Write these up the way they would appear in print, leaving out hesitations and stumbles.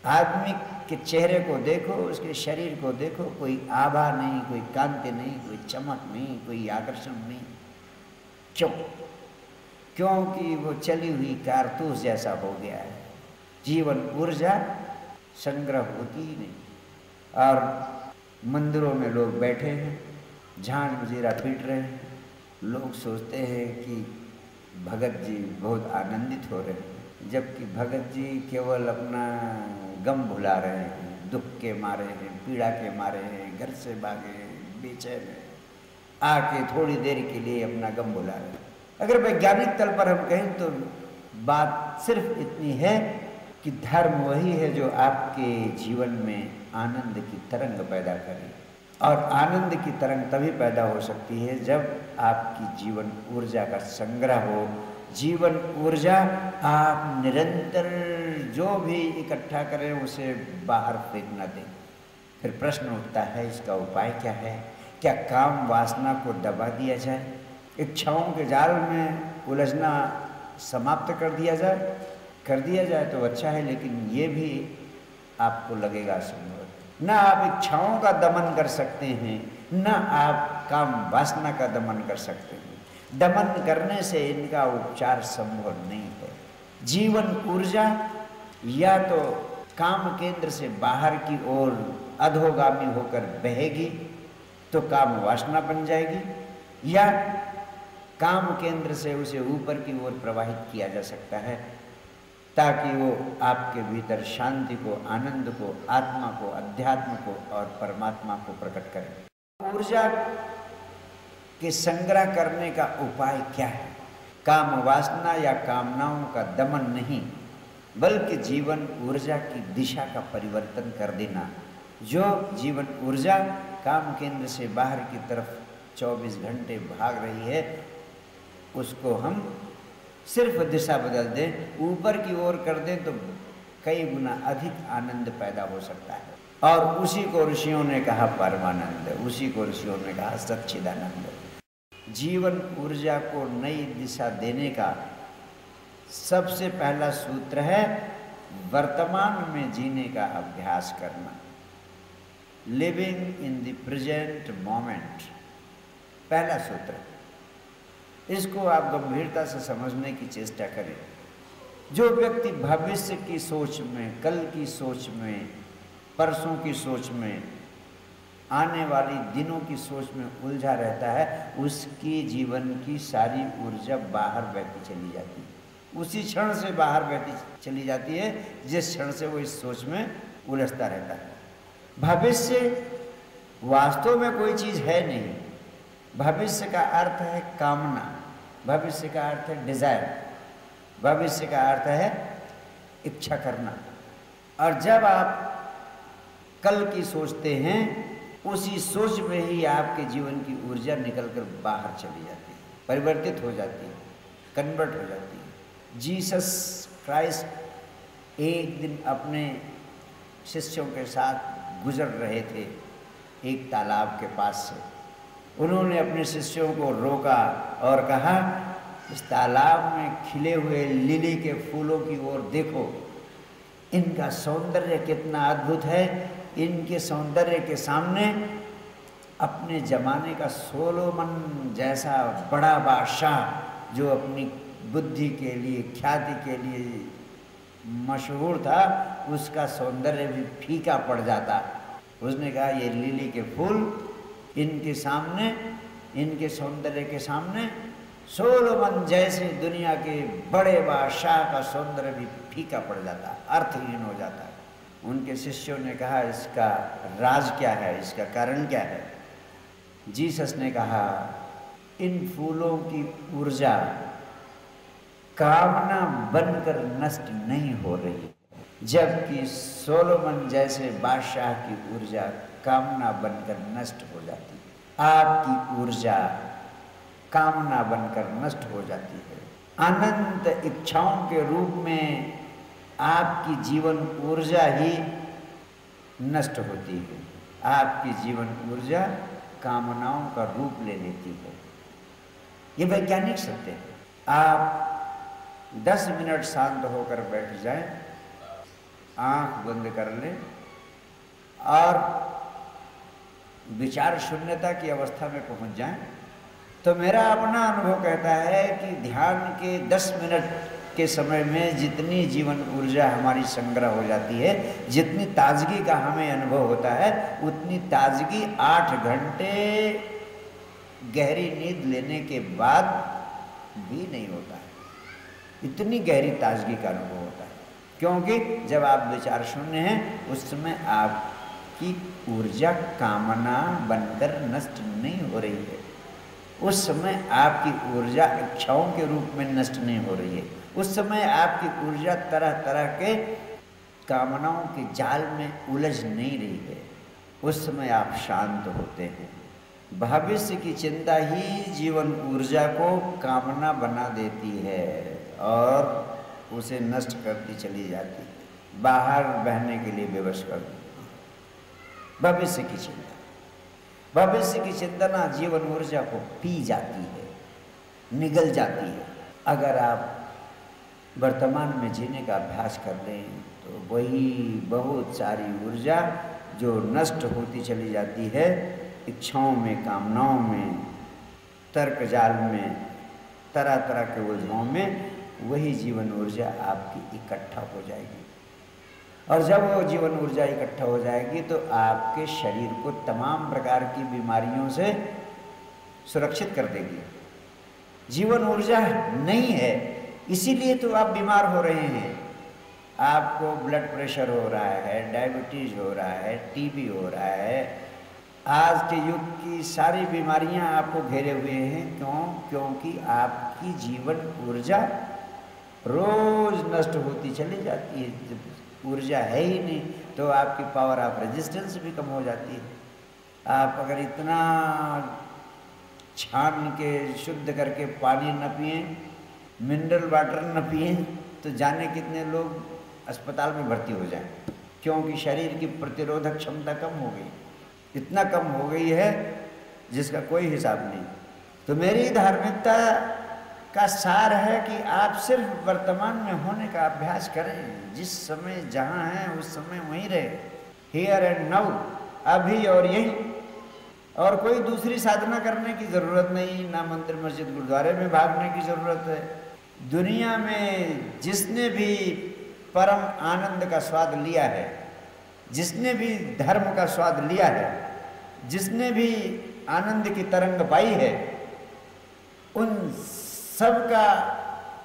आदमी के चेहरे को देखो, उसके शरीर को देखो, कोई आभा नहीं, कोई कांति नहीं, कोई चमक नहीं, कोई आकर्षण नहीं। क्यों? क्योंकि वो चली हुई कारतूस जैसा हो गया है। जीवन ऊर्जा संग्रह होती ही नहीं। और मंदिरों में लोग बैठे हैं, झांझ मजीरा पीट रहे हैं, लोग सोचते हैं कि भगत जी बहुत आनंदित हो रहे हैं, जबकि भगत जी केवल अपना गम भुला रहे हैं, दुख के मारे हैं, पीड़ा के मारे हैं, घर से भागे हैं, बेचैन हैं, आके थोड़ी देर के लिए अपना गम भुला रहे हैं। अगर वैज्ञानिक तल पर हम कहें तो बात सिर्फ इतनी है कि धर्म वही है जो आपके जीवन में आनंद की तरंग पैदा करे। और आनंद की तरंग तभी पैदा हो सकती है जब आपकी जीवन ऊर्जा का संग्रह हो। जीवन ऊर्जा आप निरंतर जो भी इकट्ठा करें उसे बाहर फेंक न दें। फिर प्रश्न उठता है, इसका उपाय क्या है? क्या काम वासना को दबा दिया जाए, इच्छाओं के जाल में उलझना समाप्त कर दिया जाए? कर दिया जाए तो अच्छा है, लेकिन ये भी आपको लगेगा असंभव। न आप इच्छाओं का दमन कर सकते हैं, न आप काम वासना का दमन कर सकते हैं। दमन करने से इनका उपचार संभव नहीं है। जीवन ऊर्जा या तो काम केंद्र से बाहर की ओर अधोगामी होकर बहेगी तो काम वासना बन जाएगी, या काम केंद्र से उसे ऊपर की ओर प्रवाहित किया जा सकता है ताकि वो आपके भीतर शांति को, आनंद को, आत्मा को, अध्यात्म को और परमात्मा को प्रकट करे। ऊर्जा के संग्रह करने का उपाय क्या है? काम वासना या कामनाओं का दमन नहीं, बल्कि जीवन ऊर्जा की दिशा का परिवर्तन कर देना। जो जीवन ऊर्जा काम केंद्र से बाहर की तरफ 24 घंटे भाग रही है, उसको हम सिर्फ दिशा बदल दें, ऊपर की ओर कर दें तो कई गुना अधिक आनंद पैदा हो सकता है। और उसी को ऋषियों ने कहा परमानंद, उसी को ऋषियों ने कहा सच्चिदानंद। जीवन ऊर्जा को नई दिशा देने का सबसे पहला सूत्र है वर्तमान में जीने का अभ्यास करना। Living in the present moment, पहला सूत्र। इसको आप गंभीरता से समझने की चेष्टा करें। जो व्यक्ति भविष्य की सोच में, कल की सोच में, परसों की सोच में, आने वाली दिनों की सोच में उलझा रहता है, उसकी जीवन की सारी ऊर्जा बाहर बहती चली जाती है। उसी क्षण से बाहर बहती चली जाती है जिस क्षण से वो इस सोच में उलझता रहता है। भविष्य वास्तव में कोई चीज़ है नहीं। भविष्य का अर्थ है कामना, भविष्य का अर्थ है डिजायर, भविष्य का अर्थ है इच्छा करना। और जब आप कल की सोचते हैं, उसी सोच में ही आपके जीवन की ऊर्जा निकलकर बाहर चली जाती है, परिवर्तित हो जाती है, कन्वर्ट हो जाती है। जीसस क्राइस्ट एक दिन अपने शिष्यों के साथ गुजर रहे थे एक तालाब के पास से। उन्होंने अपने शिष्यों को रोका और कहा, इस तालाब में खिले हुए लिली के फूलों की ओर देखो, इनका सौंदर्य कितना अद्भुत है। इनके सौंदर्य के सामने अपने जमाने का सोलोमन जैसा बड़ा बादशाह जो अपनी बुद्धि के लिए, ख्याति के लिए मशहूर था, उसका सौंदर्य भी फीका पड़ जाता। उसने कहा, ये लिली के फूल इनके सामने, इनके सौंदर्य के सामने सोलोमन जैसे दुनिया के बड़े बादशाह का सौंदर्य भी फीका पड़ जाता, अर्थहीन हो जाता है। उनके शिष्यों ने कहा, इसका राज क्या है, इसका कारण क्या है? जीसस ने कहा, इन फूलों की ऊर्जा कामना बनकर नष्ट नहीं हो रही, जबकि सोलोमन जैसे बादशाह की ऊर्जा कामना बनकर नष्ट हो जाती है। आपकी ऊर्जा कामना बनकर नष्ट हो जाती है। अनंत इच्छाओं के रूप में आपकी जीवन ऊर्जा ही नष्ट होती है। आपकी जीवन ऊर्जा कामनाओं का रूप ले लेती है। ये वैज्ञानिक सत्य है। आप 10 मिनट शांत होकर बैठ जाएं, आंख बंद कर लें और विचार शून्यता की अवस्था में पहुंच जाएं। तो मेरा अपना अनुभव कहता है कि ध्यान के 10 मिनट के समय में जितनी जीवन ऊर्जा हमारी संग्रह हो जाती है, जितनी ताजगी का हमें अनुभव होता है, उतनी ताजगी 8 घंटे गहरी नींद लेने के बाद भी नहीं होता है। इतनी गहरी ताजगी का अनुभव होता है, क्योंकि जब आप विचार शून्य हैं उस समय आपकी ऊर्जा कामना बनकर नष्ट नहीं हो रही है। उस समय आपकी ऊर्जा इच्छाओं के रूप में नष्ट नहीं हो रही है। उस समय आपकी ऊर्जा तरह तरह के कामनाओं के जाल में उलझ नहीं रही है। उस समय आप शांत होते हैं। भविष्य की चिंता ही जीवन ऊर्जा को कामना बना देती है और उसे नष्ट करती चली जाती है, बाहर बहने के लिए विवश कर देती है। भविष्य की चिंता, भविष्य की चिंतना जीवन ऊर्जा को पी जाती है, निगल जाती है। अगर आप वर्तमान में जीने का अभ्यास कर लें तो वही बहुत सारी ऊर्जा जो नष्ट होती चली जाती है, इच्छाओं में, कामनाओं में, तर्क जाल में, तरह तरह के उलझनों में, वही जीवन ऊर्जा आपकी इकट्ठा हो जाएगी। और जब वो जीवन ऊर्जा इकट्ठा हो जाएगी तो आपके शरीर को तमाम प्रकार की बीमारियों से सुरक्षित कर देगी। जीवन ऊर्जा नहीं है, इसीलिए तो आप बीमार हो रहे हैं। आपको ब्लड प्रेशर हो रहा है, डायबिटीज हो रहा है, टीबी हो रहा है। आज के युग की सारी बीमारियां आपको घेरे हुए हैं। क्यों? क्योंकि आपकी जीवन ऊर्जा रोज नष्ट होती चली जाती है। जब ऊर्जा है ही नहीं तो आपकी पावर ऑफ रेजिस्टेंस भी कम हो जाती है। आप अगर इतना छान के शुद्ध करके पानी न पिए, मिनरल वाटर न पिए, तो जाने कितने लोग अस्पताल में भर्ती हो जाएं, क्योंकि शरीर की प्रतिरोधक क्षमता कम हो गई, इतना कम हो गई है जिसका कोई हिसाब नहीं। तो मेरी धार्मिकता का सार है कि आप सिर्फ वर्तमान में होने का अभ्यास करें। जिस समय जहाँ हैं उस समय वहीं रहे, हियर एंड नाउ, अभी और यही। और कोई दूसरी साधना करने की ज़रूरत नहीं, ना मंदिर मस्जिद गुरुद्वारे में भागने की ज़रूरत है। दुनिया में जिसने भी परम आनंद का स्वाद लिया है, जिसने भी धर्म का स्वाद लिया है, जिसने भी आनंद की तरंग पाई है, उन सबका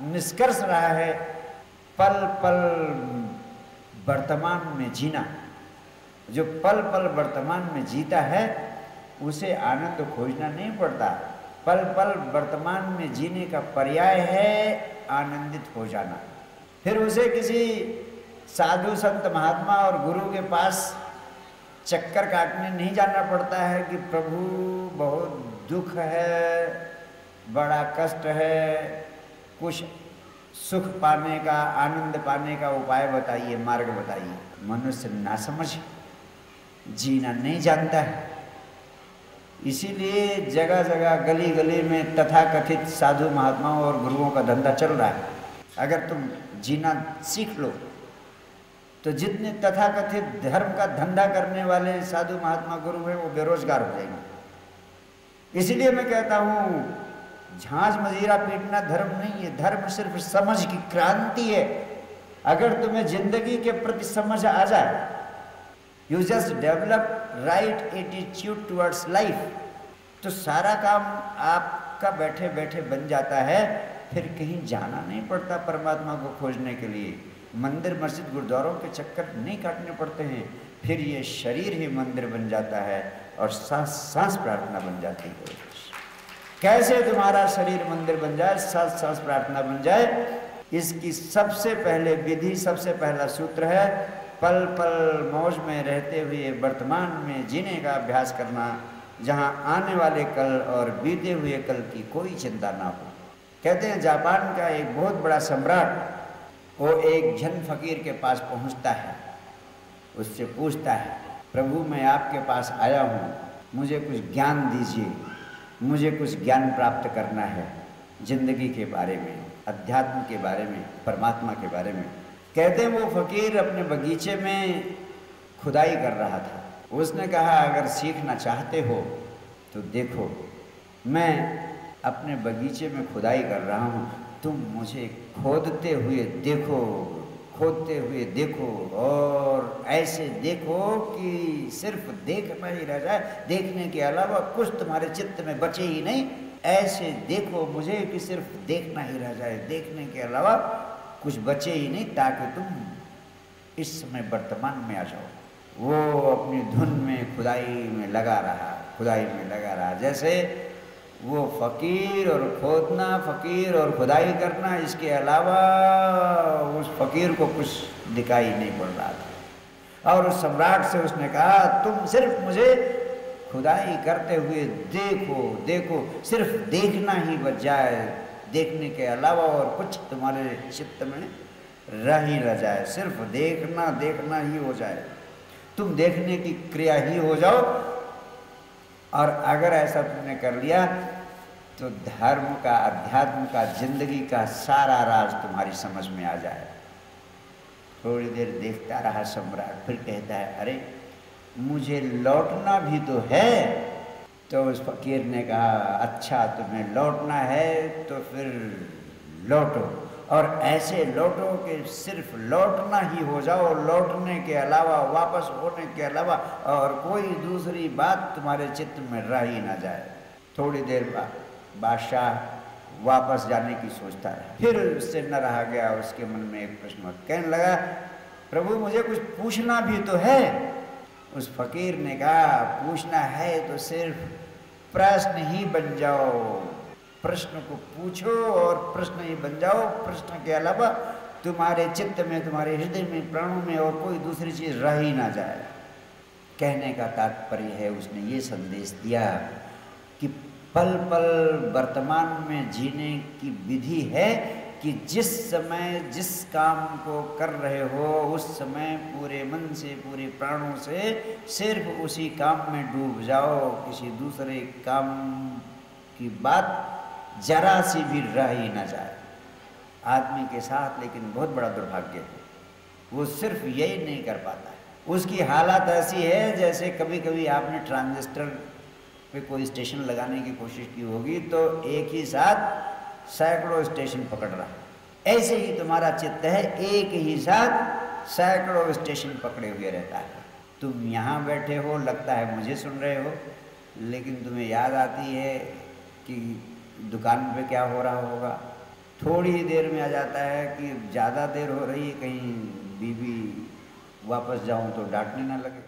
निष्कर्ष रहा है पल पल वर्तमान में जीना। जो पल पल वर्तमान में जीता है उसे आनंद खोजना नहीं पड़ता। पल पल वर्तमान में जीने का पर्याय है आनंदित हो जाना। फिर उसे किसी साधु संत महात्मा और गुरु के पास चक्कर काटने नहीं जाना पड़ता है कि प्रभु बहुत दुख है, बड़ा कष्ट है, कुछ सुख पाने का, आनंद पाने का उपाय बताइए, मार्ग बताइए। मनुष्य ना समझ जीना नहीं जानता है, इसीलिए जगह जगह गली गली में तथाकथित साधु महात्माओं और गुरुओं का धंधा चल रहा है। अगर तुम जीना सीख लो तो जितने तथाकथित धर्म का धंधा करने वाले साधु महात्मा गुरु हैं वो बेरोजगार हो जाएंगे। इसीलिए मैं कहता हूँ झांझ मजीरा पीटना धर्म नहीं है, धर्म सिर्फ समझ की क्रांति है। अगर तुम्हें जिंदगी के प्रति समझ आ जाए, you just develop right attitude towards life, तो सारा काम आपका बैठे बैठे बन जाता है। फिर कहीं जाना नहीं पड़ता परमात्मा को खोजने के लिए, मंदिर मस्जिद गुरुद्वारों के चक्कर नहीं काटने पड़ते हैं। फिर ये शरीर ही मंदिर बन जाता है और सांस सांस प्रार्थना बन जाती है। कैसे तुम्हारा शरीर मंदिर बन जाए, सांस सांस प्रार्थना बन जाए, इसकी सबसे पहले विधि, सबसे पहला सूत्र है पल पल मौज में रहते हुए वर्तमान में जीने का अभ्यास करना, जहाँ आने वाले कल और बीते हुए कल की कोई चिंता ना हो। कहते हैं जापान का एक बहुत बड़ा सम्राट वो एक जन फकीर के पास पहुँचता है, उससे पूछता है प्रभु मैं आपके पास आया हूँ, मुझे कुछ ज्ञान दीजिए, मुझे कुछ ज्ञान प्राप्त करना है जिंदगी के बारे में, अध्यात्म के बारे में, परमात्मा के बारे में। कहते हैं वो फकीर अपने बगीचे में खुदाई कर रहा था। उसने कहा अगर सीखना चाहते हो तो देखो, मैं अपने बगीचे में खुदाई कर रहा हूँ, तुम मुझे खोदते हुए देखो, खोदते हुए देखो, और ऐसे देखो कि सिर्फ देखना ही रह जाए, देखने के अलावा कुछ तुम्हारे चित्त में बचे ही नहीं। ऐसे देखो मुझे कि सिर्फ देखना ही रह जाए, देखने के अलावा कुछ बचे ही नहीं, ताकि तुम इस समय वर्तमान में आ जाओ। वो अपनी धुन में खुदाई में लगा रहा, खुदाई में लगा रहा। जैसे वो फकीर और खोदना, फकीर और खुदाई करना, इसके अलावा उस फकीर को कुछ दिखाई नहीं पड़ रहा था। और उस सम्राट से उसने कहा तुम सिर्फ मुझे खुदाई करते हुए देखो, देखो, सिर्फ देखना ही बच जाए, देखने के अलावा और कुछ तुम्हारे चित्त में रह ही न जाए, सिर्फ देखना, देखना ही हो जाए, तुम देखने की क्रिया ही हो जाओ। और अगर ऐसा तुमने कर लिया तो धर्म का, अध्यात्म का, जिंदगी का सारा राज तुम्हारी समझ में आ जाए। थोड़ी देर देखता रहा सम्राट, फिर कहता है अरे मुझे लौटना भी तो है। तो उस फकीर ने कहा अच्छा तुम्हें लौटना है तो फिर लौटो, और ऐसे लौटो कि सिर्फ लौटना ही हो जाओ, लौटने के अलावा, वापस होने के अलावा और कोई दूसरी बात तुम्हारे चित्त में रह ही ना जाए। थोड़ी देर बाद बादशाह वापस जाने की सोचता रहा, फिर उससे न रहा गया, उसके मन में एक प्रश्न, कहने लगा प्रभु मुझे कुछ पूछना भी तो है। उस फकीर ने कहा पूछना है तो सिर्फ प्रश्न ही बन जाओ, प्रश्न को पूछो और प्रश्न ही बन जाओ, प्रश्न के अलावा तुम्हारे चित्त में, तुम्हारे हृदय में, प्राणों में और कोई दूसरी चीज रह ही ना जाए। कहने का तात्पर्य है उसने ये संदेश दिया कि पल पल वर्तमान में जीने की विधि है कि जिस समय जिस काम को कर रहे हो उस समय पूरे मन से, पूरे प्राणों से सिर्फ उसी काम में डूब जाओ, किसी दूसरे काम की बात जरा सी भी रह ही ना जाए। आदमी के साथ लेकिन बहुत बड़ा दुर्भाग्य है, वो सिर्फ यही नहीं कर पाता है। उसकी हालत ऐसी है जैसे कभी कभी आपने ट्रांजिस्टर पे कोई स्टेशन लगाने की कोशिश की होगी तो एक ही साथ सैकड़ों स्टेशन पकड़ रहा है। ऐसे ही तुम्हारा चित्त है, एक ही साथ सैकड़ों स्टेशन पकड़े हुए रहता है। तुम यहाँ बैठे हो, लगता है मुझे सुन रहे हो, लेकिन तुम्हें याद आती है कि दुकान पे क्या हो रहा होगा। थोड़ी ही देर में आ जाता है कि ज़्यादा देर हो रही है, कहीं बीवी वापस जाऊं तो डांटने ना लगे।